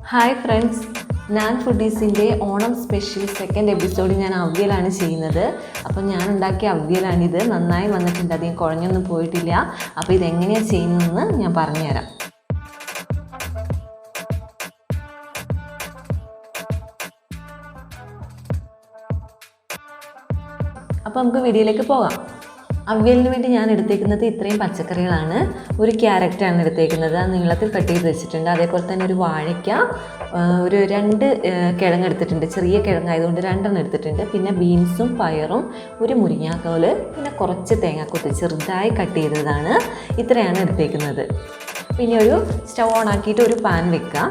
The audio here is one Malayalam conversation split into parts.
Hi friends, ഞാൻ ഫുഡീസിൻ്റെ ഓണം സ്പെഷ്യൽ സെക്കൻഡ് എപ്പിസോഡ് ഞാൻ അവിയലാണ് ചെയ്യുന്നത്. അപ്പോൾ ഞാൻ ഉണ്ടാക്കിയ അവിയലാണിത്. നന്നായി വന്നിട്ടുണ്ട്, അധികം കുഴഞ്ഞൊന്നും പോയിട്ടില്ല. അപ്പോൾ ഇതെങ്ങനെയാണ് ചെയ്യുന്നതെന്ന് ഞാൻ പറഞ്ഞുതരാം. അപ്പോൾ നമുക്ക് വീഡിയോയിലേക്ക് പോകാം. അവിയലിന് വേണ്ടി ഞാൻ എടുത്തേക്കുന്നത് ഇത്രയും പച്ചക്കറികളാണ്. ഒരു ക്യാരറ്റാണ് എടുത്തേക്കുന്നത്, അത് നീളത്തിൽ കട്ട് ചെയ്ത് വെച്ചിട്ടുണ്ട്. അതേപോലെ തന്നെ ഒരു വാഴയ്ക്ക, ഒരു 2 കിഴങ്ങ് എടുത്തിട്ടുണ്ട്. ചെറിയ കിഴങ്ങായതുകൊണ്ട് 2 എടുത്തിട്ടുണ്ട്. പിന്നെ ബീൻസും പയറും, ഒരു മുരിങ്ങാക്കോല്, പിന്നെ കുറച്ച് തേങ്ങാക്കൊത്ത് ചെറുതായി കട്ട് ചെയ്തതാണ്. ഇത്രയാണ് എടുത്തേക്കുന്നത്. പിന്നെ ഒരു സ്റ്റൗ ഓൺ ആക്കിയിട്ട് ഒരു പാൻ വെക്കാം.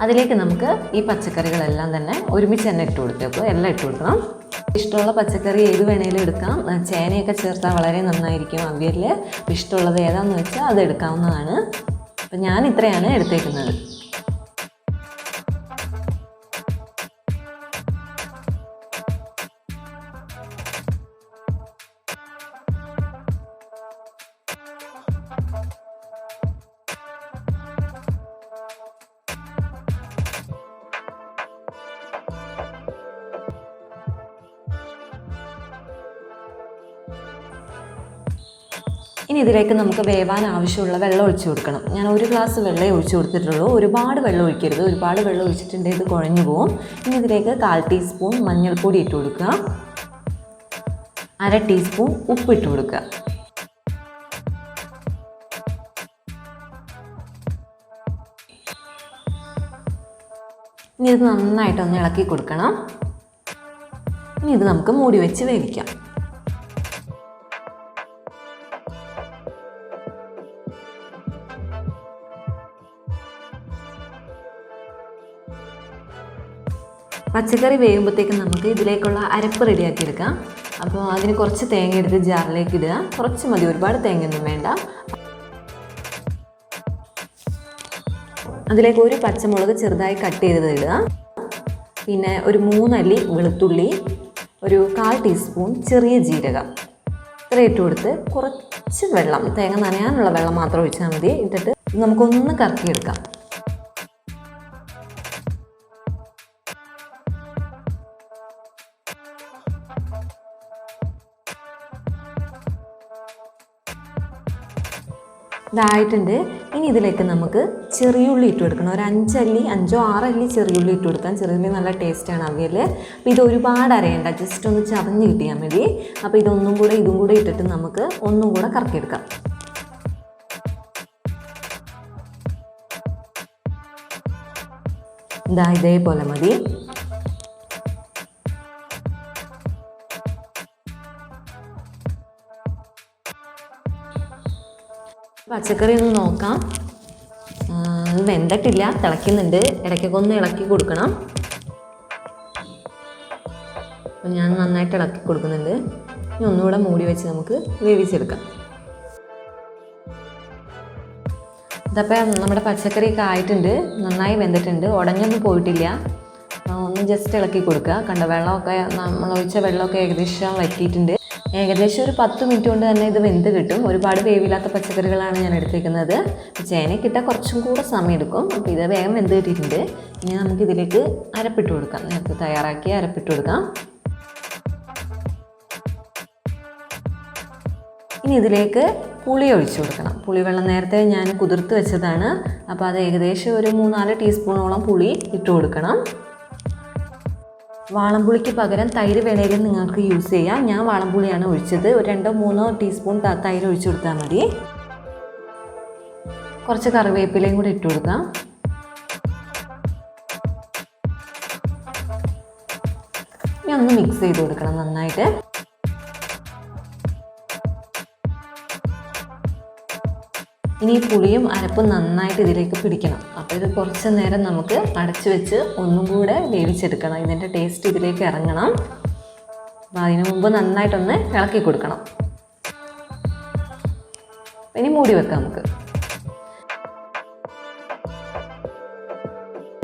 അതിലേക്ക് നമുക്ക് ഈ പച്ചക്കറികളെല്ലാം തന്നെ ഒരുമിച്ച് തന്നെ ഇട്ട് കൊടുത്തേക്കും. എല്ലാം ഇട്ട് കൊടുക്കണം. ഇഷ്ടമുള്ള പച്ചക്കറി ഏത് വേണേലും എടുക്കാം. ചേനയൊക്കെ ചേർത്താൽ വളരെ നന്നായിരിക്കും അവിയലിൽ. ഇഷ്ടമുള്ളത് ഏതാണെന്ന് വെച്ചാൽ അത് എടുക്കാവുന്നതാണ്. അപ്പം ഞാൻ ഇത്രയാണ് എടുത്തേക്കുന്നത്. ഇനി ഇതിലേക്ക് നമുക്ക് വേവാൻ ആവശ്യമുള്ള വെള്ളം ഒഴിച്ചു കൊടുക്കണം. ഞാൻ 1 ഗ്ലാസ് വെള്ളമേ ഒഴിച്ചു കൊടുത്തിട്ടുള്ളൂ. ഒരുപാട് വെള്ളം ഒഴിക്കരുത്. ഒരുപാട് വെള്ളം ഒഴിച്ചിട്ടുണ്ടെങ്കിൽ ഇത് കുഴഞ്ഞു പോകും. ഇനി ഇതിലേക്ക് 1/4 ടീസ്പൂൺ മഞ്ഞൾപ്പൊടി ഇട്ട് കൊടുക്കുക. 1/2 ടീസ്പൂൺ ഉപ്പ് ഇട്ട് കൊടുക്കുക. ഇനി ഇത് നന്നായിട്ടൊന്ന് ഇളക്കി കൊടുക്കണം. ഇനി ഇത് നമുക്ക് മൂടി വെച്ച് വേവിക്കാം. പച്ചക്കറി വേകുമ്പോഴത്തേക്കും നമുക്ക് ഇതിലേക്കുള്ള അരപ്പ് റെഡിയാക്കി എടുക്കാം. അപ്പോൾ അതിന് കുറച്ച് തേങ്ങ എടുത്ത് ജാറിലേക്ക് ഇടുക. കുറച്ച് മതി, ഒരുപാട് തേങ്ങയൊന്നും വേണ്ട. അതിലേക്ക് ഒരു പച്ചമുളക് ചെറുതായി കട്ട് ചെയ്തത് ഇടുക. പിന്നെ ഒരു 3 അല്ലി വെളുത്തുള്ളി, ഒരു 1/4 ടീസ്പൂൺ ചെറിയ ജീരകം ഇത്ര ഇട്ട് കൊടുത്ത് കുറച്ച് വെള്ളം, തേങ്ങ നനയാനുള്ള വെള്ളം മാത്രം ഒഴിച്ചാൽ മതി. ഇട്ടിട്ട് നമുക്കൊന്ന് കറക്കിയെടുക്കാം. ഇതായിട്ടുണ്ട്. ഇനി ഇതിലേക്ക് നമുക്ക് ചെറിയുള്ളി ഇട്ട് കൊടുക്കണം. ഒരു 5 അല്ലി 5 6 അല്ലി ചെറിയുള്ളി ഇട്ട് കൊടുക്കാം. ചെറിയുള്ളി നല്ല ടേസ്റ്റാണ് അവിയൽ. അപ്പോൾ ഇത് ഒരുപാട് അരയണ്ട, ജസ്റ്റ് ഒന്ന് ചതഞ്ഞ് കിട്ടിയാൽ മതി. അപ്പോൾ ഇതും കൂടെ ഇട്ടിട്ട് നമുക്ക് ഒന്നും കൂടെ കറക്കിയെടുക്കാം. ഇതേപോലെ മതി. പച്ചക്കറി ഒന്ന് നോക്കാം. അത് വെന്തിട്ടില്ല, തിളയ്ക്കുന്നുണ്ട്. ഇടയ്ക്കൊക്കെ ഒന്ന് ഇളക്കി കൊടുക്കണം. അപ്പോൾ ഞാൻ നന്നായിട്ട് ഇളക്കി കൊടുക്കുന്നുണ്ട്. ഇനി ഒന്നുകൂടെ മൂടി വെച്ച് നമുക്ക് വേവിച്ചെടുക്കാം. ഇതപ്പോൾ നമ്മുടെ പച്ചക്കറിയൊക്കെ ആയിട്ടുണ്ട്, നന്നായി വെന്തിട്ടുണ്ട്, ഉടഞ്ഞൊന്നും പോയിട്ടില്ല. ഒന്ന് ജസ്റ്റ് ഇളക്കി കൊടുക്കുക. കണ്ട വെള്ളമൊക്കെ, നമ്മൾ ഒഴിച്ച വെള്ളമൊക്കെ ഏകദേശം വറ്റിയിട്ടുണ്ട്. ഏകദേശം ഒരു 10 മിനിറ്റ് കൊണ്ട് തന്നെ ഇത് വെന്ത് കിട്ടും. ഒരുപാട് വേവില്ലാത്ത പച്ചക്കറികളാണ് ഞാൻ എടുത്തേക്കുന്നത്. ചേനയ്ക്കിട്ടാൽ കുറച്ചും കൂടെ സമയം എടുക്കും. അപ്പോൾ ഇത് വേഗം വെന്ത് കിട്ടിയിട്ടുണ്ട്. ഇനി നമുക്കിതിലേക്ക് അരപ്പിട്ട് കൊടുക്കാം. നേരത്തെ തയ്യാറാക്കി അരപ്പിട്ട് കൊടുക്കാം. ഇനി ഇതിലേക്ക് പുളി ഒഴിച്ചു കൊടുക്കണം. പുളിവെള്ളം നേരത്തെ ഞാൻ കുതിർത്ത് വെച്ചതാണ്. അപ്പോൾ അത് ഏകദേശം ഒരു 3-4 ടീസ്പൂണോളം പുളി ഇട്ട് കൊടുക്കണം. വാളംപുളിക്ക് പകരം തൈര് വേണേലും നിങ്ങൾക്ക് യൂസ് ചെയ്യാം. ഞാൻ വാളംപുളിയാണ് ഒഴിച്ചത്. ഒരു 2-3 ടീസ്പൂൺ തൈര് ഒഴിച്ചു കൊടുത്താൽ മതി. കുറച്ച് കറിവേപ്പിലയും കൂടി ഇട്ട് കൊടുക്കാം. ഇനി ഒന്ന് മിക്സ് ചെയ്ത് കൊടുക്കണം നന്നായിട്ട്. ഇനി ഈ പുളിയും അരപ്പും നന്നായിട്ട് ഇതിലേക്ക് പിടിക്കണം. അപ്പോൾ ഇത് കുറച്ച് നേരം നമുക്ക് അടച്ചു വെച്ച് ഒന്നും കൂടെ വേവിച്ചെടുക്കണം. ഇതിൻ്റെ ടേസ്റ്റ് ഇതിലേക്ക് ഇറങ്ങണം. അപ്പോൾ അതിന് മുമ്പ് നന്നായിട്ടൊന്ന് ഇളക്കി കൊടുക്കണം. ഇനി മൂടി വെക്കാം നമുക്ക്.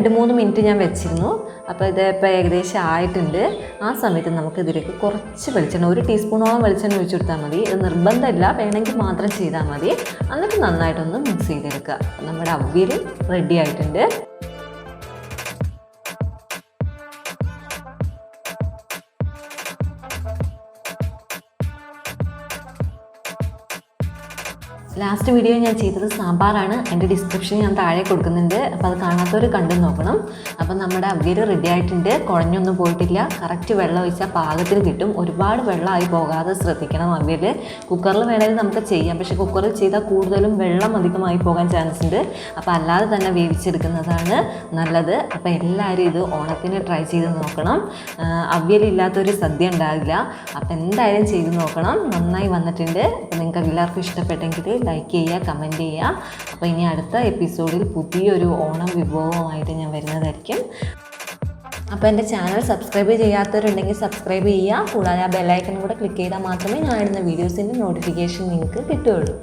2-3 മിനിറ്റ് ഞാൻ വെച്ചിരുന്നു. അപ്പോൾ ഇത് ഇപ്പോൾ ഏകദേശം ആയിട്ടുണ്ട്. ആ സമയത്ത് നമുക്ക് ഇതിലേക്ക് കുറച്ച് വെളിച്ചെണ്ണ, 1 ടീസ്പൂണോളം വെളിച്ചെണ്ണ ഒഴിച്ചു കൊടുത്താൽ മതി. ഇത് നിർബന്ധമില്ല, വേണമെങ്കിൽ മാത്രം ചെയ്താൽ മതി. എന്നിട്ട് നന്നായിട്ടൊന്ന് മിക്സ് ചെയ്തെടുക്കുക. നമ്മുടെ അവിയൽ റെഡി ആയിട്ടുണ്ട്. ലാസ്റ്റ് വീഡിയോ ഞാൻ ചെയ്തത് സാമ്പാറാണ്. എൻ്റെ ഡിസ്ക്രിപ്ഷൻ ഞാൻ താഴെ കൊടുക്കുന്നുണ്ട്. അപ്പോൾ അത് കാണാത്തവർ കണ്ടു നോക്കണം. അപ്പം നമ്മുടെ അവിയൽ റെഡി ആയിട്ടുണ്ട്. കുഴഞ്ഞൊന്നും പോയിട്ടില്ല. കറക്റ്റ് വെള്ളം ഒഴിച്ചാൽ പാകത്തിന് കിട്ടും. ഒരുപാട് വെള്ളമായി പോകാതെ ശ്രദ്ധിക്കണം അവിയൽ. കുക്കറിൽ വേണമെങ്കിൽ നമുക്ക് ചെയ്യാം, പക്ഷേ കുക്കറിൽ ചെയ്താൽ കൂടുതലും വെള്ളം അധികമായി പോകാൻ ചാൻസ് ഉണ്ട്. അപ്പോൾ അല്ലാതെ തന്നെ വേവിച്ചെടുക്കുന്നതാണ് നല്ലത്. അപ്പോൾ എല്ലാവരും ഇത് ഓണത്തിന് ട്രൈ ചെയ്ത് നോക്കണം. അവിയലില്ലാത്തൊരു സദ്യ ഉണ്ടാവില്ല. അപ്പോൾ എന്തായാലും ചെയ്ത് നോക്കണം. നന്നായി വന്നിട്ടുണ്ട്. അപ്പോൾ നിങ്ങൾക്ക് എല്ലാവർക്കും ഇഷ്ടപ്പെട്ടെങ്കിൽ ലൈക്ക് ചെയ്യുക, കമൻറ്റ് ചെയ്യുക. അപ്പോൾ ഇനി അടുത്ത എപ്പിസോഡിൽ പുതിയൊരു ഓണം വിഭവമായിട്ട് ഞാൻ വരുന്നതായിരിക്കും. അപ്പോൾ എൻ്റെ ചാനൽ സബ്സ്ക്രൈബ് ചെയ്യാത്തവരുണ്ടെങ്കിൽ സബ്സ്ക്രൈബ് ചെയ്യുക. കൂടാതെ ആ ബെല്ലൈക്കൺ കൂടെ ക്ലിക്ക് ചെയ്താൽ മാത്രമേ ഞാൻ ഇടുന്ന വീഡിയോസിൻ്റെ നോട്ടിഫിക്കേഷൻ നിങ്ങൾക്ക് കിട്ടുകയുള്ളൂ.